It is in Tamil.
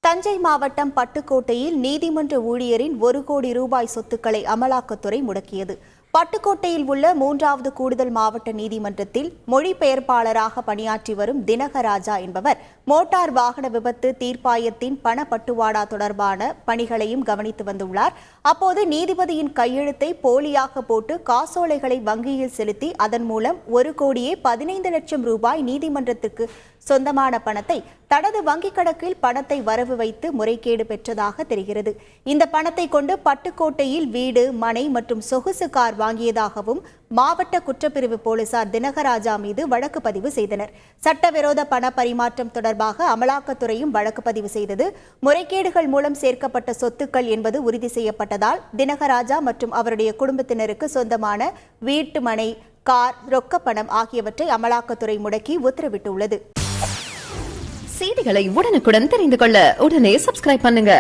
தஞ்சை மாவட்டம் பட்டுக்கோட்டையில் நீதிமன்ற ஊழியரின் 1 கோடி ரூபாய் சொத்துக்களை அமலாக்கத்துறை முடக்கியது. பட்டுக்கோட்டையில் உள்ள 3வது கூடுதல் மாவட்ட நீதிமன்றத்தில் மொழிபெயர்ப்பாளராக பணியாற்றி வரும் தினகராஜா என்பவர் மோட்டார் வாகன விபத்து தீர்ப்பாயத்தின் பணப்பட்டுவாடா தொடர்பான பணிகளையும் கவனித்து வந்துள்ளார். அப்போது நீதிபதியின் கையெழுத்தை போலியாக போட்டு காசோலைகளை வங்கியில் செலுத்தி அதன் மூலம் 1,15 லட்சம் ரூபாய் நீதிமன்றத்துக்கு சொந்தமான பணத்தை தனது வங்கிக் கணக்கில் பணத்தை வரவு வைத்து முறைகேடு பெற்றதாக தெரிகிறது. இந்த பணத்தை கொண்டு பட்டுக்கோட்டையில் வீடு, மனை மற்றும் சொகுசு கார் வாங்கியதாகவும் மாவட்ட குற்றப்பிரிவு போலீசார் தினகராஜா மீது வழக்கு பதிவு செய்தனர். சட்டவிரோத பண பரிமாற்றம் தொடர்பாக அமலாக்கத்துறையும் வழக்கு பதிவு செய்தது. முறைகேடுகள் மூலம் சேர்க்கப்பட்ட சொத்துக்கள் என்பது உறுதி செய்யப்பட்டதால் தினகராஜா மற்றும் அவருடைய குடும்பத்தினருக்கு சொந்தமான வீட்டு, மனை, கார், ரொக்கப்பணம் ஆகியவற்றை அமலாக்கத்துறை முடக்கி உத்தரவிட்டுள்ளது. செய்திகளை உடனுக்குடன் தெரிந்து கொள்ள உடனே சப்ஸ்கிரைப் பண்ணுங்க.